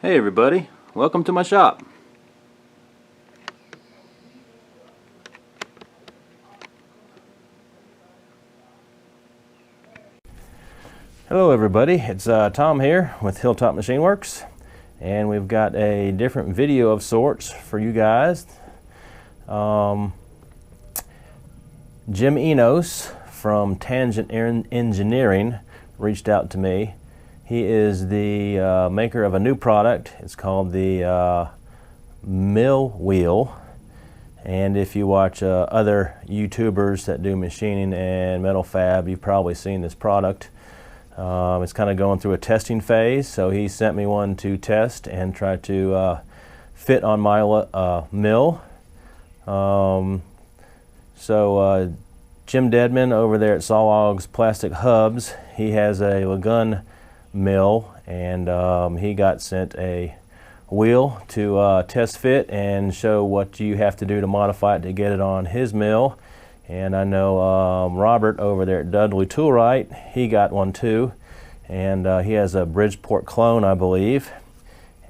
Hey everybody, welcome to my shop. Hello everybody, it's Tom here with Hilltop Machine Works, and we've got a different video of sorts for you guys. Jim Enos from Tangent Engineering reached out to me. He is the maker of a new product. It's called the mill wheel, and if you watch other YouTubers that do machining and metal fab, you've probably seen this product. It's kind of going through a testing phase, so he sent me one to test and try to fit on my mill. Jim Deadman over there at Sawlogs Plastic Hubs, he has a Lagun mill, and he got sent a wheel to test fit and show what you have to do to modify it to get it on his mill. And I know Robert over there at Dudley Toolright, he got one too, and he has a Bridgeport clone, I believe.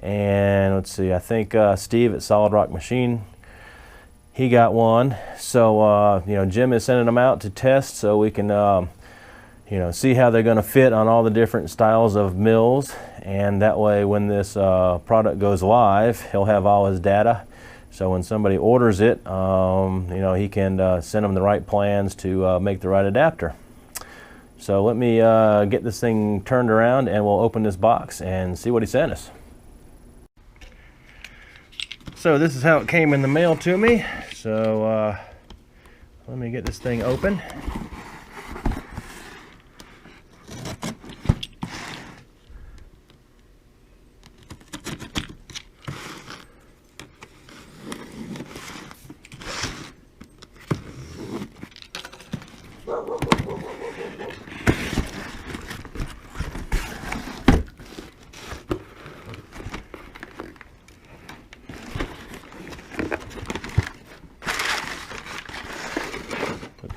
And let's see, I think Steve at Solid Rock Machine, he got one. So Jim is sending them out to test so we can see how they're going to fit on all the different styles of mills, and that way when this product goes live, he'll have all his data. So when somebody orders it, he can send them the right plans to make the right adapter. So let me get this thing turned around and we'll open this box and see what he sent us. So this is how it came in the mail to me. So let me get this thing open.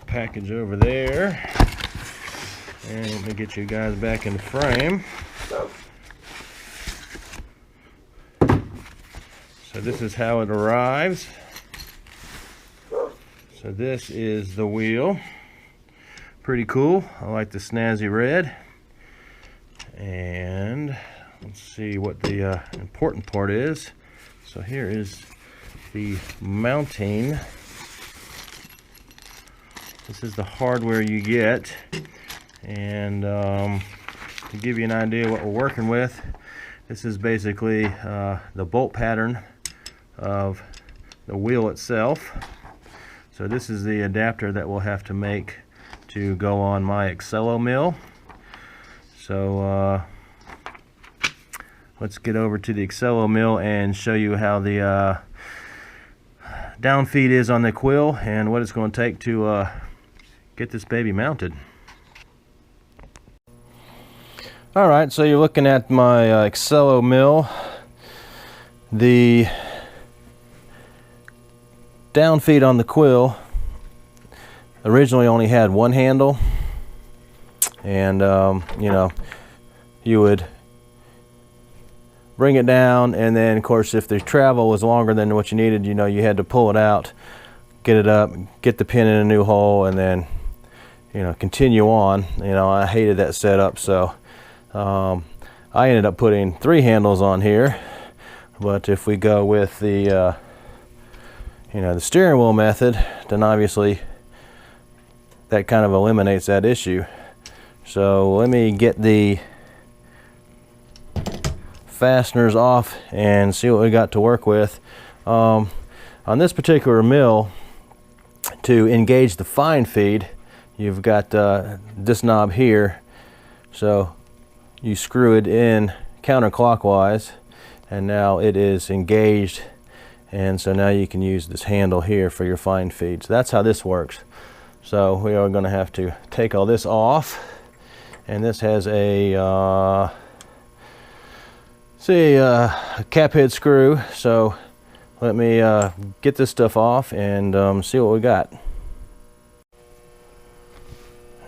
Package over there, and let me get you guys back in the frame. So this is how it arrives. So this is the wheel. Pretty cool. I like the snazzy red. And let's see what the important part is. So here is the mounting. This is the hardware you get, and to give you an idea what we're working with, this is basically the bolt pattern of the wheel itself. So this is the adapter that we'll have to make to go on my Excello mill. So let's get over to the Excello mill and show you how the down feed is on the quill and what it's going to take to get this baby mounted. Alright, so you're looking at my Excello mill. The down feed on the quill originally only had one handle, and you would bring it down, and then of course if the travel was longer than what you needed, you had to pull it out, get it up, get the pin in a new hole, and then continue on. I hated that setup, so I ended up putting 3 handles on here. But if we go with the the steering wheel method, then obviously that kind of eliminates that issue. So let me get the fasteners off and see what we got to work with. On this particular mill, to engage the fine feed, you've got this knob here, so you screw it in counterclockwise, and now it is engaged, and so now you can use this handle here for your fine feed. So that's how this works. So we are going to have to take all this off, and this has a cap head screw. So let me get this stuff off and see what we got.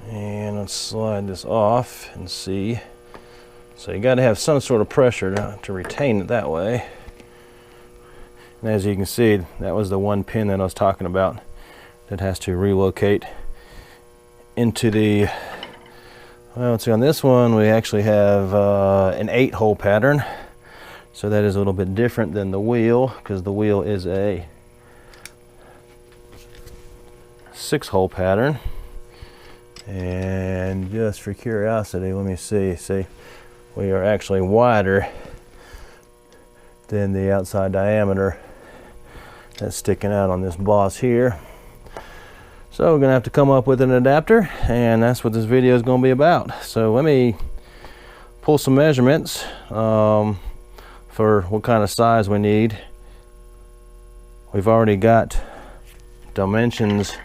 And let's slide this off and see So you got to have some sort of pressure to retain it that way. And as you can see, that was the one pin that I was talking about that has to relocate into the, well, let's see, on this one we actually have an 8-hole pattern. So that is a little bit different than the wheel, because the wheel is a 6-hole pattern. And just for curiosity, let me see, we are actually wider than the outside diameter that's sticking out on this boss here. So we're gonna have to come up with an adapter, and that's what this video is gonna be about. So let me pull some measurements for what kind of size we need. We've already got dimensions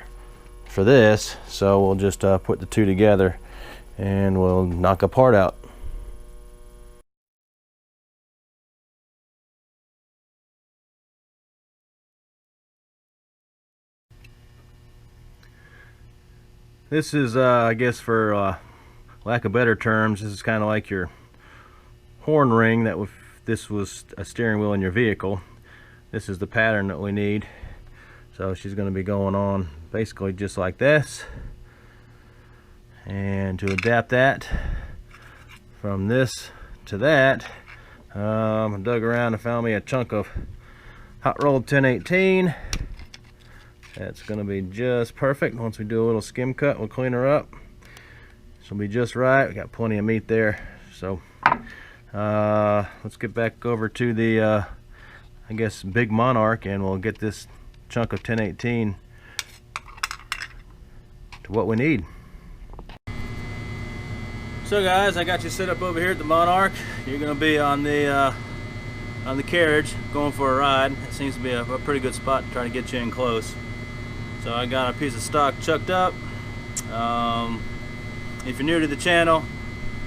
for this, so we'll just put the two together and we'll knock a part out. This is, I guess, for lack of better terms, this is kind of like your horn ring that if this was a steering wheel in your vehicle. This is the pattern that we need. So she's going to be going on basically just like this. And to adapt that from this to that, I dug around and found me a chunk of hot rolled 1018. That's going to be just perfect. Once we do a little skim cut, we'll clean her up. She'll be just right. We got plenty of meat there. So let's get back over to the I guess big Monarch, and we'll get this chunk of 1018 to what we need. So guys, I got you set up over here at the Monarch. You're going to be on the carriage going for a ride. It seems to be a pretty good spot to try to get you in close. So I got a piece of stock chucked up. If you're new to the channel,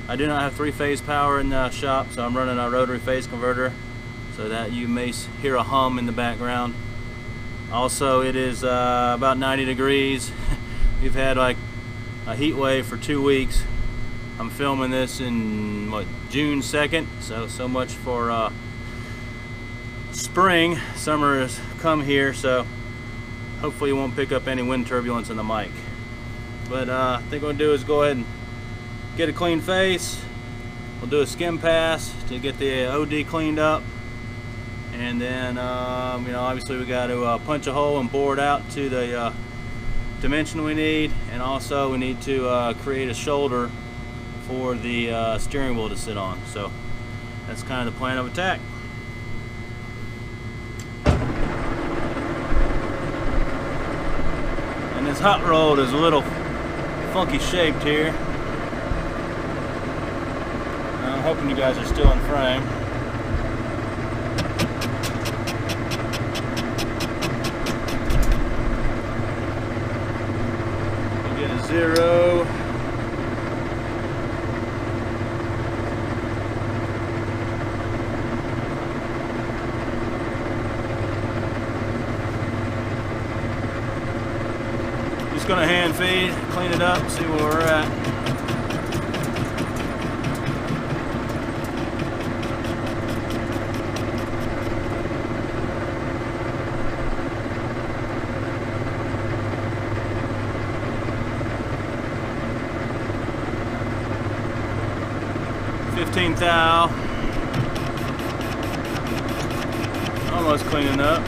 I do not have 3-phase power in the shop, so I'm running a rotary phase converter so that you may hear a hum in the background. Also, it is about 90 degrees. We've had like a heat wave for 2 weeks. I'm filming this in what, June 2nd, so much for spring. Summer has come here, so hopefully you won't pick up any wind turbulence in the mic. But I think what we'll do is go ahead and get a clean face. We'll do a skim pass to get the OD cleaned up, and then you know, obviously we got to punch a hole and bore it out to the dimension we need, and also we need to create a shoulder for the steering wheel to sit on. So that's kind of the plan of attack. And this hot rolled is a little funky shaped here. I'm hoping you guys are still in frame. We get a 0. Just gonna hand feed, clean it up, see where we're at. Thou, almost cleaning up.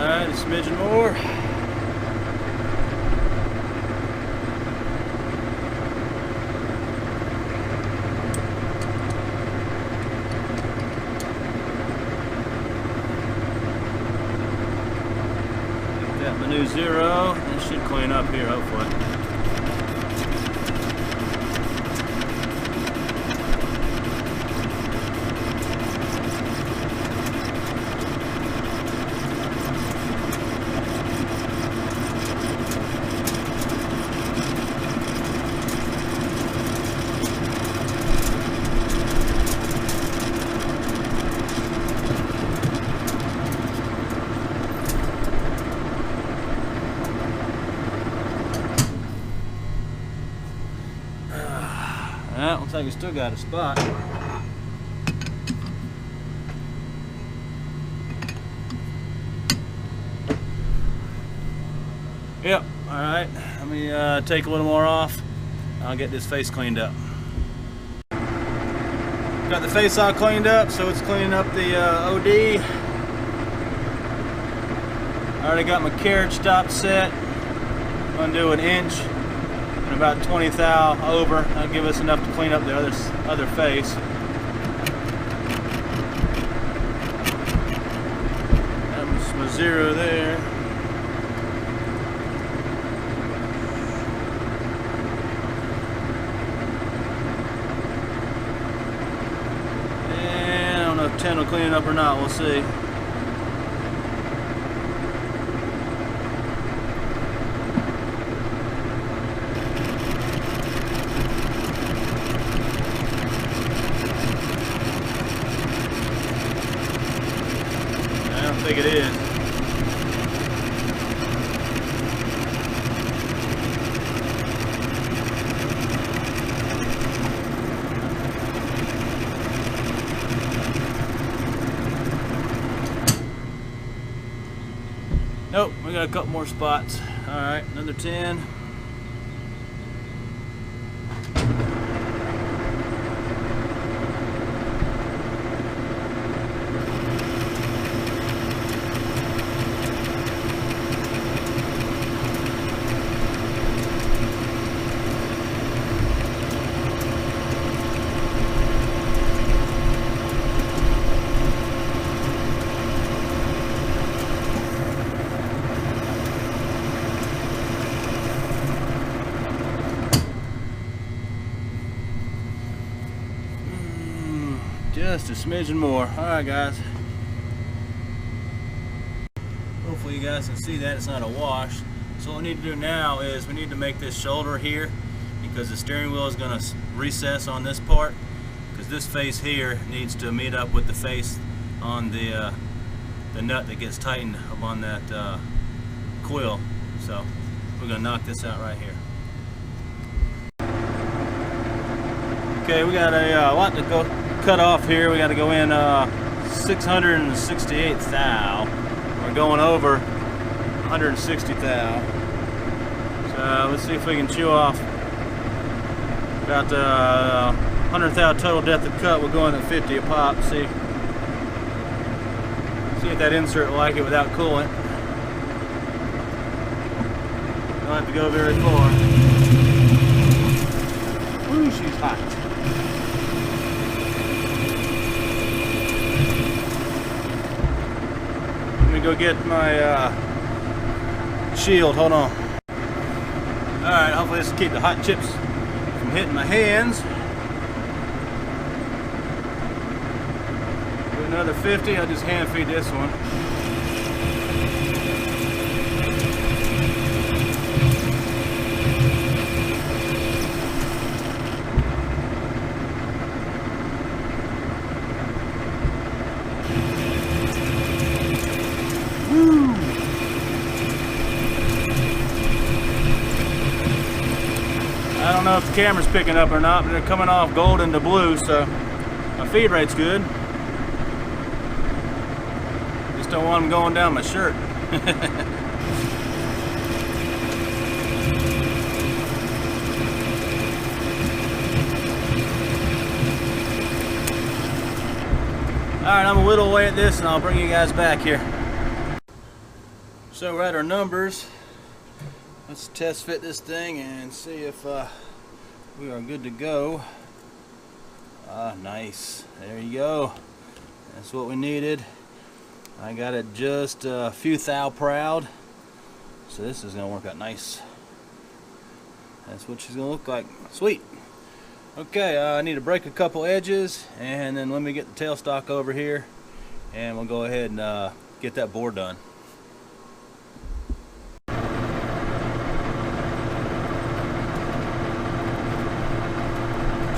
A smidgen more. That menu 0. It should clean up here, hopefully. Looks like we still got a spot. Yep, alright. Let me take a little more off. I'll get this face cleaned up. Got the face all cleaned up, so it's cleaning up the OD. I already got my carriage stop set. I'm going to do 1 inch and about 20 thou over. That'll give us enough to clean up the other face. That's my 0 there. And I don't know if 10 will clean it up or not. We'll see. I think it is. Nope, we got a couple more spots. Alright, another 10. Just a smidgen more. Alright guys. Hopefully you guys can see that it's not a wash. So what we need to do now is we need to make this shoulder here, because the steering wheel is going to recess on this part, because this face here needs to meet up with the face on the nut that gets tightened up on that quill. So we're going to knock this out right here. Okay, we got a lot to go cut off here. We got to go in 668 thou. We're going over 160 thou. So let's see if we can chew off about 100 thou total depth of cut. We'll go in at 50 a pop. See if that insert will like it without coolant. Don't have to go very far. Ooh, she's hot. Go get my shield. Hold on. Alright, hopefully this will keep the hot chips from hitting my hands. Do another 50. I'll just hand feed this one. I don't know if the camera's picking up or not, but they're coming off golden to blue, so my feed rate's good. Just don't want them going down my shirt. Alright, I'm a little away at this and I'll bring you guys back here. So we're at our numbers. Let's test fit this thing and see if we are good to go. Nice. There you go. That's what we needed. I got it just a few thou proud. So this is going to work out nice. That's what she's going to look like. Sweet. Okay, I need to break a couple edges, and then let me get the tailstock over here, and we'll go ahead and get that bore done.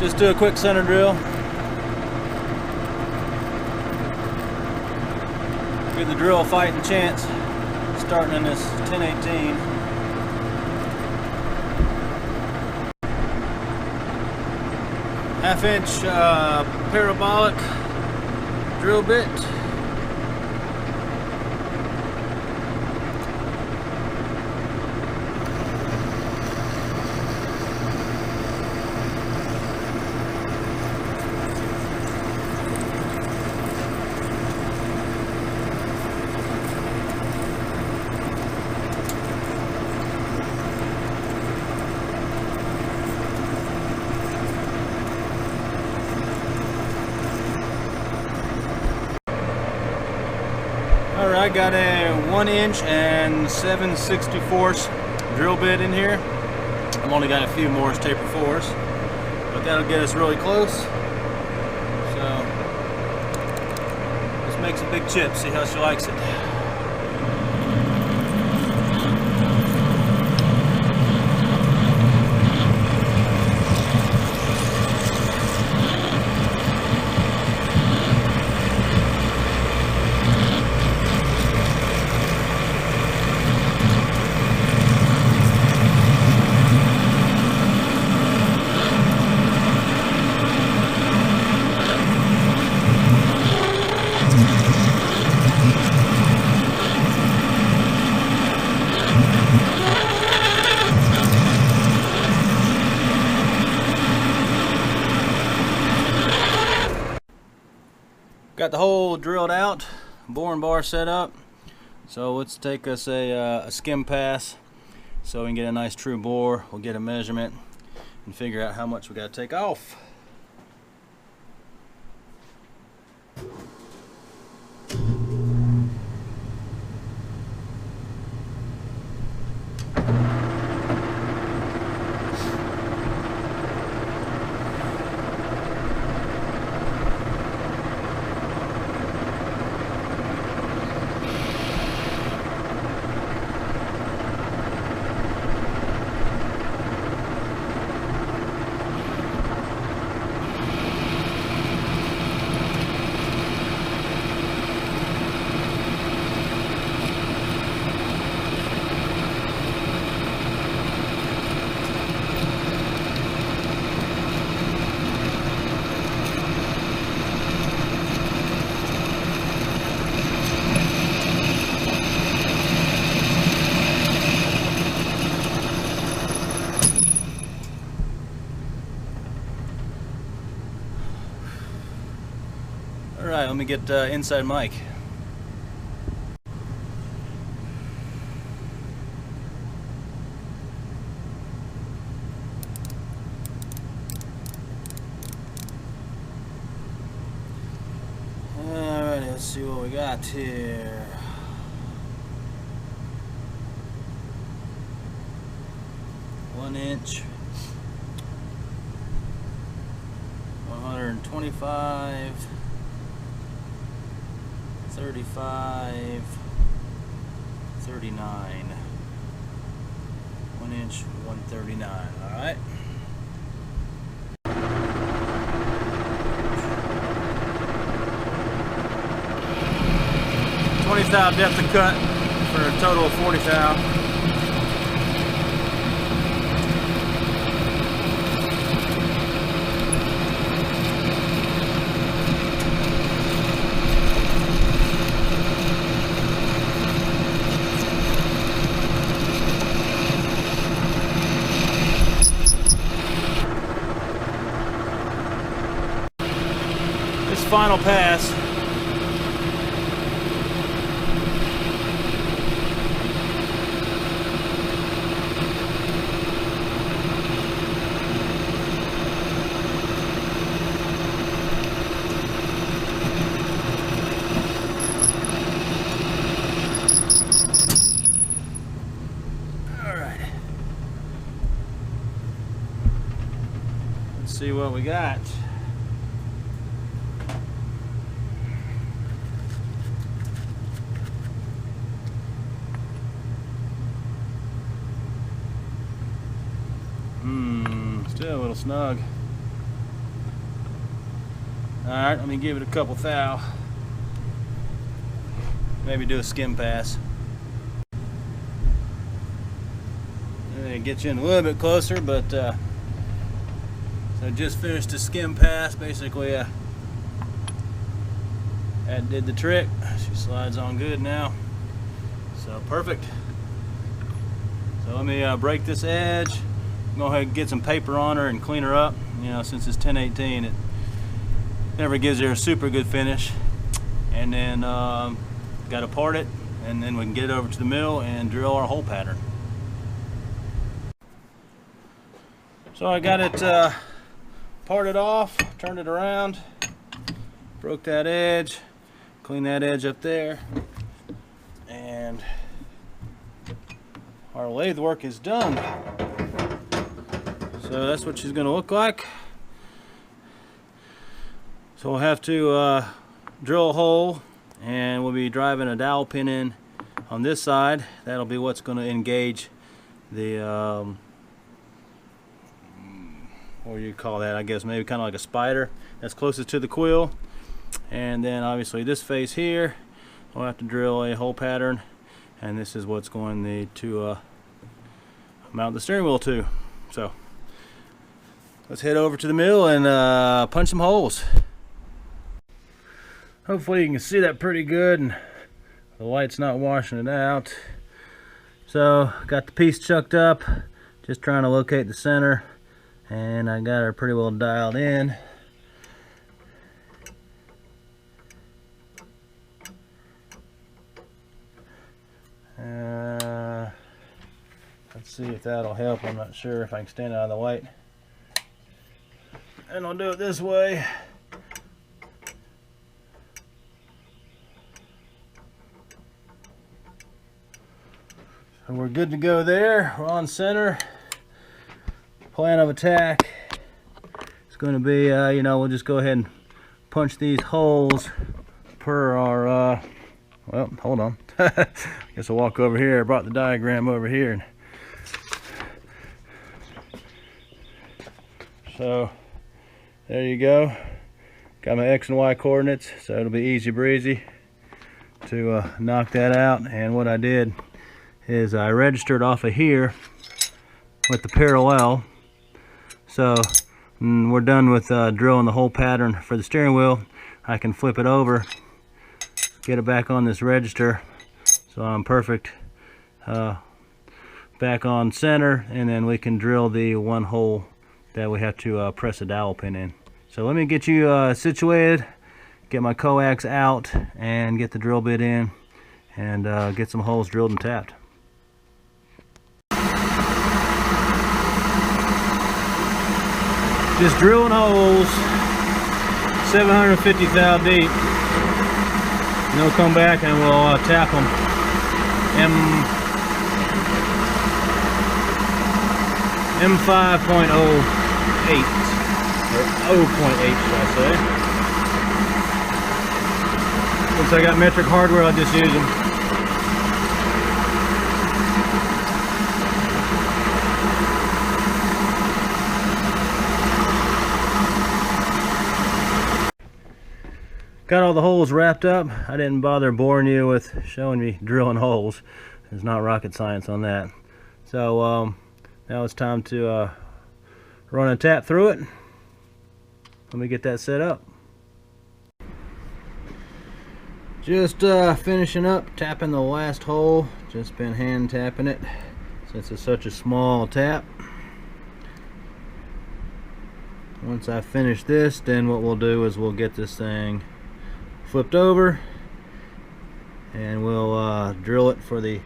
Just do a quick center drill. Give the drill a fighting chance, starting in this 1018. 1/2 inch parabolic drill bit. Alright, got a 1 inch and 7/64 drill bit in here. I've only got a few more taper 4s, but that'll get us really close. So let's make some big chips, see how she likes it. Got the hole drilled out, boring bar set up. So let's take us a skim pass so we can get a nice true bore. We'll get a measurement and figure out how much we got to take off. Alright, let me get inside mic. Alright, let's see what we got here. One inch, 125, 35, 39. 1 inch, 139. All right. 20 thou depth of cut for a total of 40 thou. This final pass see what we got. Still a little snug. Alright, let me give it a couple thou. Maybe do a skim pass. Get you in a little bit closer, but So I just finished a skim pass. Basically, that did the trick. She slides on good now. So perfect. So let me break this edge. Go ahead and get some paper on her and clean her up. You know, since it's 1018, it never gives her a super good finish. And then got to part it, and then we can get it over to the mill and drill our hole pattern. So I got it parted off, turned it around, broke that edge, cleaned that edge up there, and our lathe work is done. So that's what she's going to look like. So we'll have to drill a hole, and we'll be driving a dowel pin in on this side. That'll be what's going to engage the what do you call that? I guess maybe kind of like a spider that's closest to the quill. And then obviously this face here, we'll have to drill a hole pattern, and this is what's going to mount the steering wheel to. So let's head over to the mill and punch some holes. Hopefully you can see that pretty good and the light's not washing it out. So got the piece chucked up, just trying to locate the center, and I got her pretty well dialed in. Let's see if that'll help. I'm not sure if I can stand out of the light. And I'll do it this way. So we're good to go there. We're on center. Plan of attack is going to be, you know, we'll just go ahead and punch these holes per our, well, hold on. I guess I'll walk over here. I brought the diagram over here. So there you go. Got my X and Y coordinates, so it'll be easy breezy to knock that out. And what I did is I registered off of here with the parallel. So we're done with drilling the hole pattern for the steering wheel. I can flip it over, get it back on this register, so I'm perfect back on center, and then we can drill the one hole that we have to press a dowel pin in. So let me get you situated, get my coax out, and get the drill bit in, and get some holes drilled and tapped. Just drilling holes 750 thou deep, and we'll come back and we'll tap them M5.08 or 0.8 should I say. Since I got metric hardware, I'll just use them. Got all the holes wrapped up. I didn't bother boring you with showing me drilling holes. There's not rocket science on that. So now it's time to run a tap through it. Let me get that set up. Just finishing up tapping the last hole. Just been hand tapping it since it's such a small tap. Once I finish this, then what we'll do is we'll get this thing flipped over, and we'll drill it for the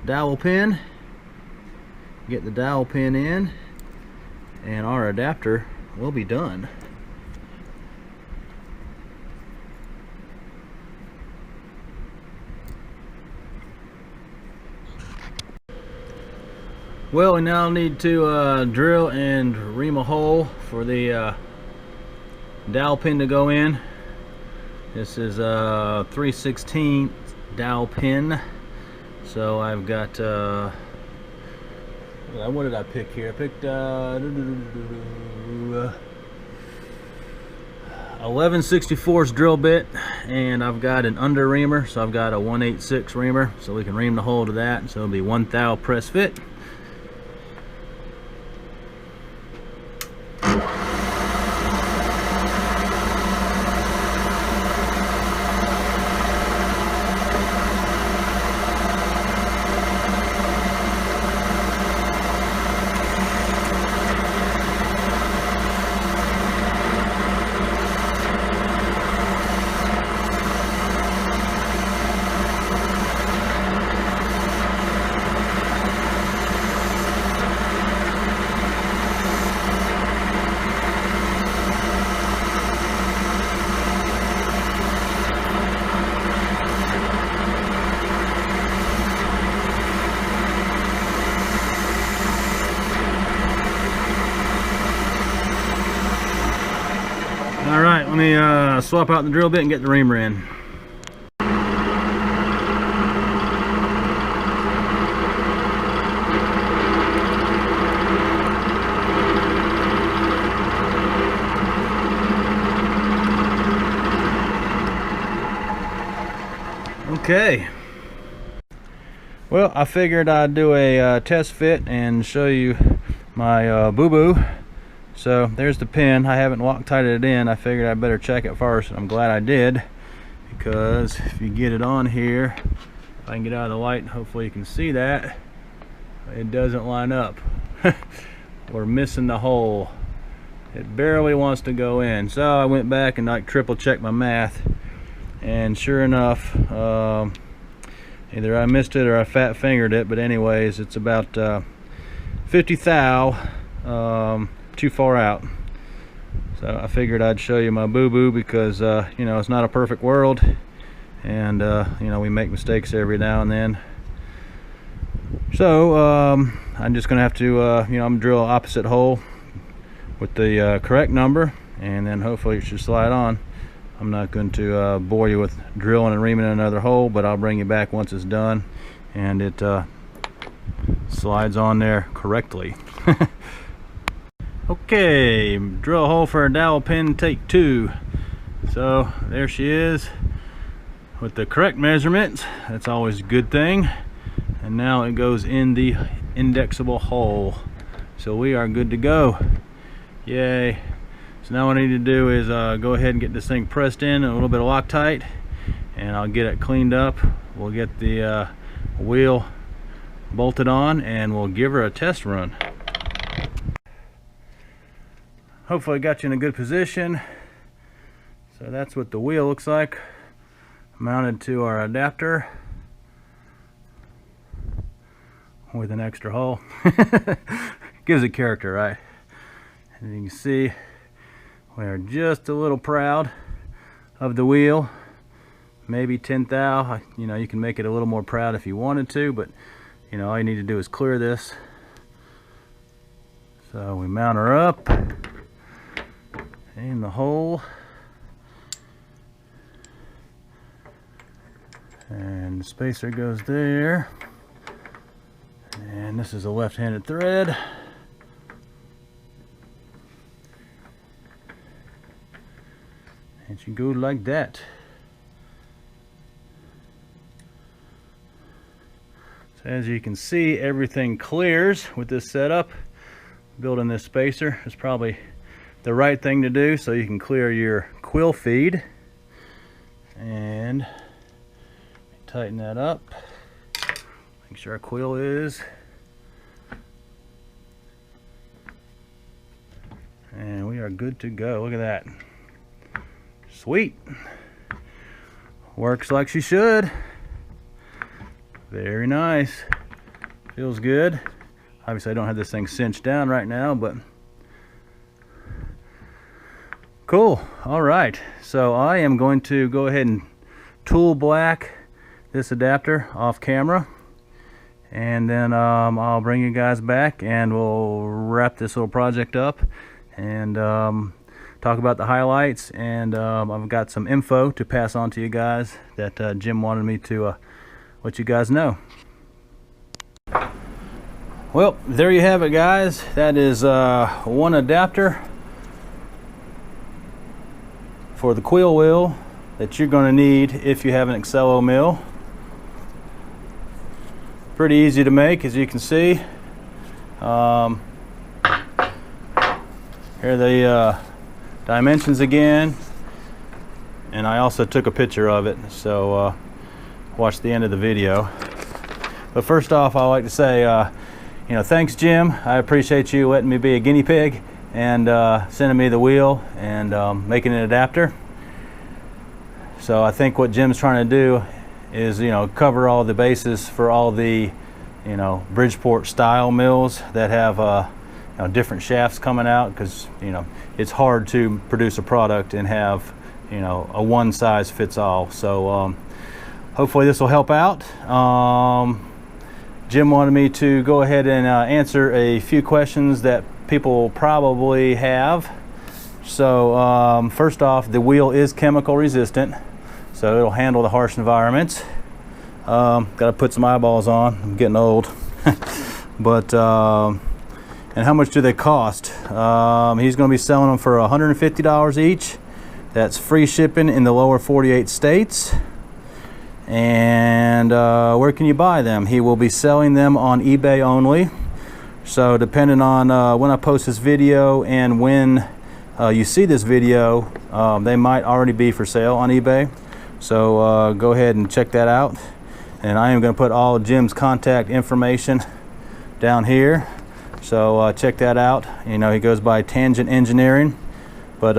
dowel pin, get the dowel pin in, and our adapter will be done. Well, we now need to drill and ream a hole for the dowel pin to go in. This is a 3/16 dowel pin. So I've got, what did I pick here? I picked 11/64 drill bit, and I've got an under reamer, so I've got a 1/8/6 reamer, so we can ream the hole to that. So it'll be 1 thou press fit. me swap out the drill bit and get the reamer in. Okay, well, I figured I'd do a test fit and show you my boo-boo. So there's the pin. I haven't Loctited it in. I figured I'd better check it first, and I'm glad I did, because if you get it on here, if I can get out of the light, hopefully you can see that it doesn't line up. We're missing the hole. It barely wants to go in. So I went back and like triple checked my math, and sure enough, either I missed it or I fat fingered it, but anyways, it's about 50 thou too far out. So I figured I'd show you my boo-boo, because you know, it's not a perfect world, and you know, we make mistakes every now and then. So I'm just gonna have to you know, I'm gonna drill an opposite hole with the correct number, and then hopefully it should slide on. I'm not going to bore you with drilling and reaming another hole, but I'll bring you back once it's done and it slides on there correctly. Okay, drill a hole for a dowel pin, take 2. So there she is with the correct measurements. That's always a good thing. And now it goes in the indexable hole. So we are good to go. Yay. So now what I need to do is go ahead and get this thing pressed in a little bit of Loctite, and I'll get it cleaned up. We'll get the wheel bolted on, and we'll give her a test run. Hopefully I got you in a good position. So that's what the wheel looks like, mounted to our adapter with an extra hole. Gives it character, right? And you can see we are just a little proud of the wheel. Maybe 10 thou. You know, you can make it a little more proud if you wanted to, but you know, all you need to do is clear this. So we mount her up in the hole, and the spacer goes there, and this is a left-handed thread. And she goes like that. So as you can see, everything clears with this setup. Building this spacer is probably the right thing to do, so you can clear your quill feed. And tighten that up. Make sure our quill is. And we are good to go. Look at that. Sweet. Works like she should. Very nice. Feels good. Obviously I don't have this thing cinched down right now, but cool. All right, so I am going to go ahead and tool black this adapter off camera, and then I'll bring you guys back and we'll wrap this little project up and talk about the highlights, and I've got some info to pass on to you guys that Jim wanted me to let you guys know. Well, there you have it, guys. That is one adapter for the quill wheel that you're going to need if you have an Excello mill. Pretty easy to make, as you can see. Here are the dimensions again, and I also took a picture of it, so watch the end of the video. But first off, I like to say you know, thanks Jim. I appreciate you letting me be a guinea pig and sending me the wheel and making an adapter. So I think what Jim's trying to do is, you know, cover all the bases for all the, you know, Bridgeport style mills that have you know, different shafts coming out, because you know, it's hard to produce a product and have, you know, a one size fits all. So hopefully this will help out. Jim wanted me to go ahead and answer a few questions that people probably have. So first off, the wheel is chemical resistant, so it'll handle the harsh environments. Got to put some eyeballs on. I'm getting old. But and how much do they cost? He's going to be selling them for $150 each. That's free shipping in the lower 48 states. And where can you buy them? He will be selling them on eBay only. So depending on when I post this video and when you see this video, they might already be for sale on eBay. So go ahead and check that out. And I am going to put all of Jim's contact information down here. So check that out. You know, he goes by Tangent Engineering, but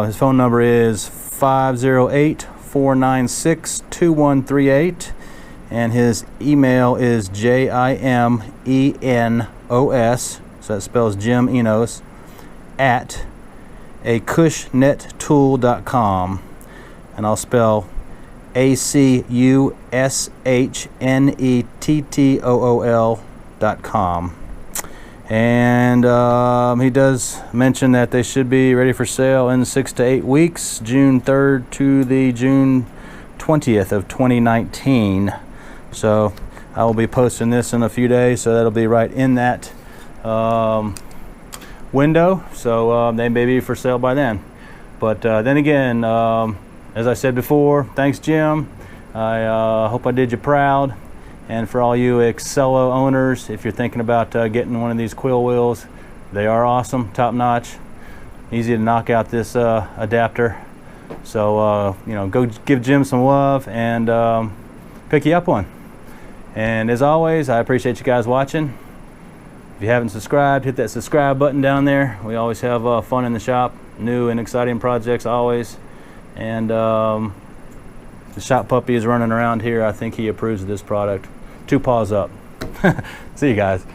his phone number is 508-496-2138, and his email is JIMENOS, so that spells Jim Enos, at acushnettool.com, and I'll spell ACUSHNETTOOL.com. And he does mention that they should be ready for sale in 6 to 8 weeks, June 3rd to the June 20th of 2019. So I will be posting this in a few days, so that'll be right in that window. So they may be for sale by then. But then again, as I said before, thanks Jim. I hope I did you proud. And for all you Excello owners, if you're thinking about getting one of these quill wheels, they are awesome, top notch, easy to knock out this adapter. So you know, go give Jim some love and pick you up one. And as always, I appreciate you guys watching. If you haven't subscribed, hit that subscribe button down there. We always have fun in the shop, new and exciting projects always. And the shop puppy is running around here. I think he approves of this product. 2 paws up. See you guys.